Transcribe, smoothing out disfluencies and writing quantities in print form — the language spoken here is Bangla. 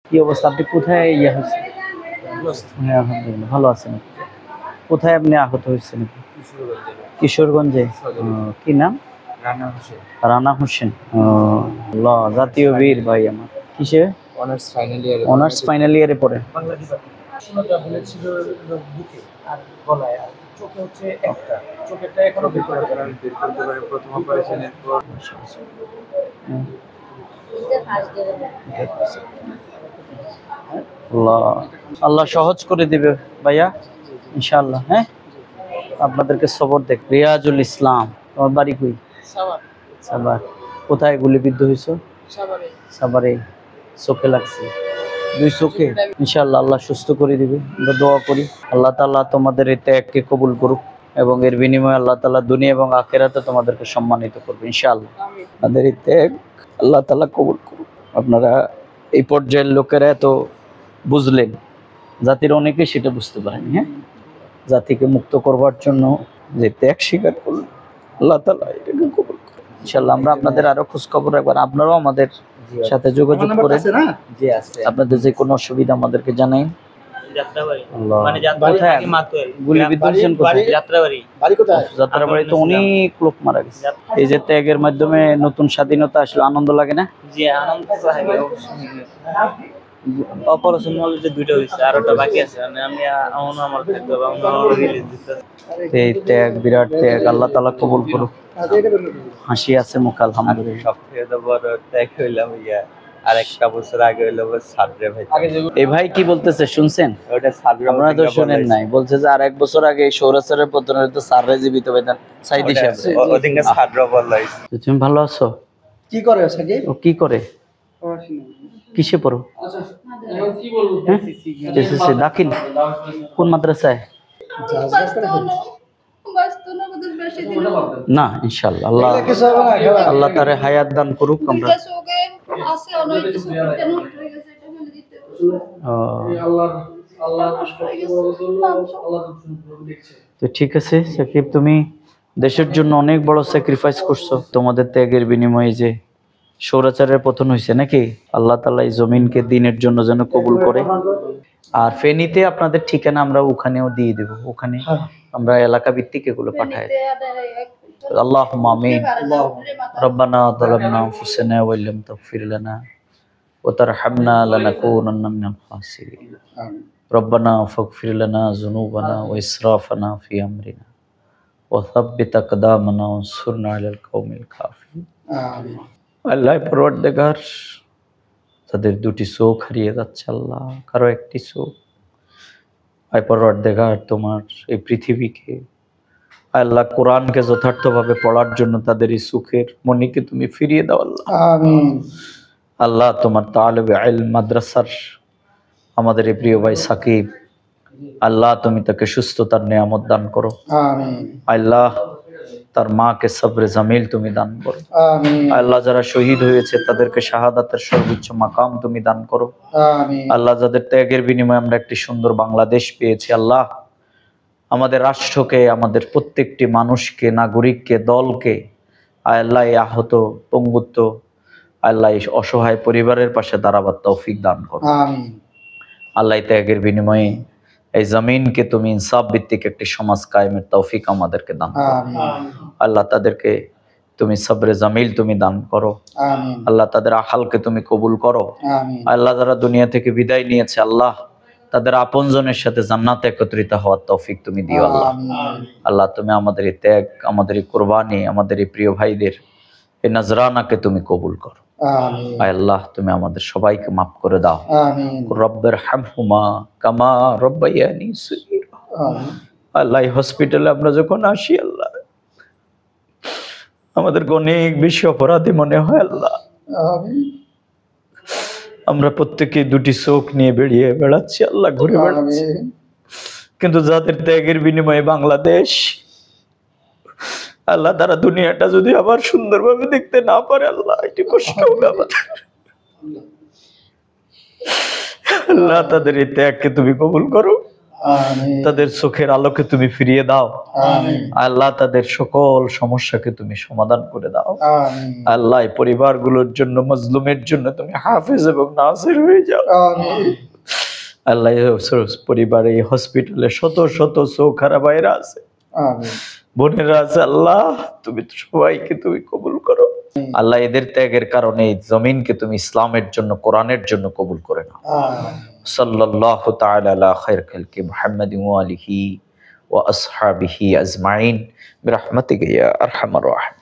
কি অবস্থা? আপনি কোথায় ইয়ে হয়েছেন? হ্যাঁ, আলহামদুলিল্লাহ ভালো আছেন। কোথায় আপনি আহত হয়েছেন? কিশোরগঞ্জে। কি নাম? রানা হোসেন। জাতীয় বীর ভাই আমার। কিসে? অনার্স ফাইনাল ইয়ারে পড়ে। আল্লাহ সহজ করে দিবে ভাইয়া ইনশাআল্লাহ। হ্যাঁ, আপনাদেরকে সবর দেখ। রিয়াজুল ইসলাম, তোমার বাড়ি কই? সাভার। কোথায় গুলিবিদ্ধ হয়েছো? সাভারে। চোখে লাগছে? দুই চোখে? ইনশাআল্লাহ আল্লাহ সুস্থ করে দিবে। আমরা দোয়া করি আল্লাহ তাআলা তোমাদের এই ত্যাগকে কবুল করুক এবং এর বিনিময়ে আল্লাহ তাআলা দুনিয়া এবং আখিরাতে তোমাদেরকে সম্মানিত করবে ইনশাআল্লাহ। আপনাদের এই ত্যাগ আল্লাহ তাআলা কবুল করুক। আপনারা এই পর্যায়ের লোকেরা এত বুঝলেন, জাতির অনেকে সেটা বুঝতে পারেনি। হ্যাঁ, জাতিকে মুক্ত করবার জন্য যে ত্যাগ স্বীকার করলেন, আল্লাহ তাআলা এটাকে কবুল করুন ইনশাআল্লাহ। আমরা আপনাদের আরো খোঁজ খবর রাখবো, আপনারাও আমাদের সাথে যোগাযোগ করে আপনাদের যে কোনো অসুবিধা আমাদেরকে জানাই। যাত্রাবাড়ি তো অনেক লোক মারা গেছে। এই যে ত্যাগের মাধ্যমে নতুন স্বাধীনতা আসলে আনন্দ লাগে না? জি, আনন্দ অপারেশন যে দুইটা হয়েছে, আর একটা বাকি আছে। আমি আমার থাকতে এই ত্যাগ বিরাট ত্যাগ, আল্লাহ তাআলা কবুল করুক। হাসি আছে মুখ আলহামদুলিল্লাহ। সবথেকে বড় ত্যাগ হইলাম আরেকটা বছর আগে হইলো সাদরে ভাই। এই ভাই কি বলতেছে শুনছেন? ওটা সাদরে, আপনারা তো শুনেন নাই। বলছে যে আর এক বছর আগে সৌরাচারের পতনে তো সাদরে জীবিত হইতেন সাইদি সাহেব। ওদিনকে সাদরে বললাই। তুমি ভালো আছো? কি করে সাকি? ও কি করে? কিসে পড়ো? আচ্ছা এখন কি বলবো? এসএসসি দাখিল কোন মাদ্রাসায়? না ইনশাআল্লাহ আল্লাহ আল্লাহ তারে হায়াত দান করুক। আমরা তো ঠিক আছে সাকিব, তুমি দেশের জন্য অনেক বড় স্যাক্রিফাইস করছো। তোমাদের ত্যাগের বিনিময়ে যে সৌরাচারের পতন হয়েছে নাকি, আল্লাহ তাআলা এই জমিনকে দিনের জন্য যেন কবুল করে। আর ফেনীতে আপনাদের ঠিকানা আমরা ওখানেও দিয়ে দেব। ওখানে আমরা এলাকা ভিত্তিক এগুলো পাঠাই। আল্লাহুম্মা আমিন। রব্বানা যালামনা আনফুসানা ওয়া ইল্লাম তাগফির লানা ওয়া তারহামনা লানাকুনান্না মিনাল খাসিরিন। রব্বানা ফাগফির লানা যুনুবানা ওয়া ইসরাফানা ফি আমরিনা ওয়া সাব্বিত আকদামানা ওয়ানসুরনা আলাল কওমিল কাফিরিন। আমিন। আল্লাহ পরওয়ারদিগার, তাদের দুটি চোখ হারিয়ে যাচ্ছে আল্লাহ, কারো একটি চোখ। আয় পরওয়ারদিগার, তোমার এই পৃথিবীকে আল্লাহ কোরআনকে যথার্থভাবে পড়ার জন্য তাদের এই সুখের মনিকে তুমি ফিরিয়ে দাও আল্লাহ। আমিন। আল্লাহ তোমার তালেবে ইলম মাদ্রাসার আমাদের এই প্রিয় ভাই সাকিব, আল্লাহ তুমি তাকে সুস্থতার নিয়ামত দান করো। আমিন। আল্লাহ তার মাকে সবরে জামিল তুমি দান করো। আমিন। আল্লাহ যারা শহীদ হয়েছে তাদেরকে শাহাদাতের সর্বোচ্চ মাকাম তুমি দান করো। আমিন। আল্লাহ যাদের ত্যাগের বিনিময়ে আমরা একটি সুন্দর বাংলাদেশ পেয়েছি, আল্লাহ আমাদের রাষ্ট্রকে, আমাদের প্রত্যেকটি মানুষকে, নাগরিককে, দলকে আল্লাহ আহত পঙ্গুত্ব আল্লাহ অসহায় পরিবারের পাশে দাঁড়াবার তৌফিক দান করো। আমিন। আল্লাহ ত্যাগের বিনিময়ে এই জমিনকে তুমি ইনসাফ ভিত্তিক একটি সমাজ কায়েমের তৌফিক আমাদেরকে দান করো। আল্লাহ তাদেরকে তুমি সবরে জামিল তুমি দান করো। আল্লাহ তাদের আহালকে তুমি কবুল করো। আল্লাহ যারা দুনিয়া থেকে বিদায় নিয়েছে, আল্লাহ তাদের আপনজনের সাথে জান্নাতে একত্রিত হওয়ার তৌফিক তুমি দিও আল্লাহ। আল্লাহ তুমি আমাদের এই ত্যাগ, আমাদের এই কুরবানি, আমাদের এই প্রিয় ভাইদের এই নজরানাকে তুমি কবুল করো। আয় আল্লাহ তুমি আমাদের সবাইকে মাফ করে দাও। রব্বের হামহুমা কামা রব্বায়ানি সগীরা। আল্লাহ হসপিটালে আমরা যখন আসি আল্লাহ আমাদেরকে অনেক বেশি অপরাধী মনে হয় আল্লাহ। আমরা প্রত্যেকে দুটি চোখ নিয়ে বেরিয়ে বেড়াচ্ছি আল্লাহ, ঘুরে বেড়াচ্ছি, কিন্তু যাদের ত্যাগের বিনিময়ে বাংলাদেশ আল্লাহ তারা দুনিয়াটা যদি আবার সুন্দরভাবে দেখতে না পারে আল্লাহ এটি কষ্ট হবে আমাদের। আল্লাহ তাদের এই ত্যাগকে তুমি কবুল করো। আমিন তাদের চোখের আলোকে তুমি ফিরিয়ে দাও আমিন আল্লাহ, তাদের সকল সমস্যাকে তুমি সমাধান করে দাও আমিন আল্লাহ। এই পরিবারগুলোর জন্য, মজলুমের জন্য তুমি হাফেজ এবং নাসির হয়ে যাও আমিন আল্লাহ। এই পরিবারে, এই হসপিটালে শত শত চোখারা বাইরা আছে, আমিন বোনেরা আছে, আল্লাহ তুমি তো সবাইকে তুমি কবুল করো আল্লাহ। এদের ত্যাগের কারণে এই জমিনকে তুমি ইসলামের জন্য, কোরআনের জন্য কবুল করে নাও। আমিন সাল্লাল্লাহু তাআলা আলা খায়র খালকি মুহাম্মাদিন ওয়া আলিহি ওয়া আসহাবিহি আজমাইন বিরহমাতিকা ইয়া আরহামার রাহিমিন।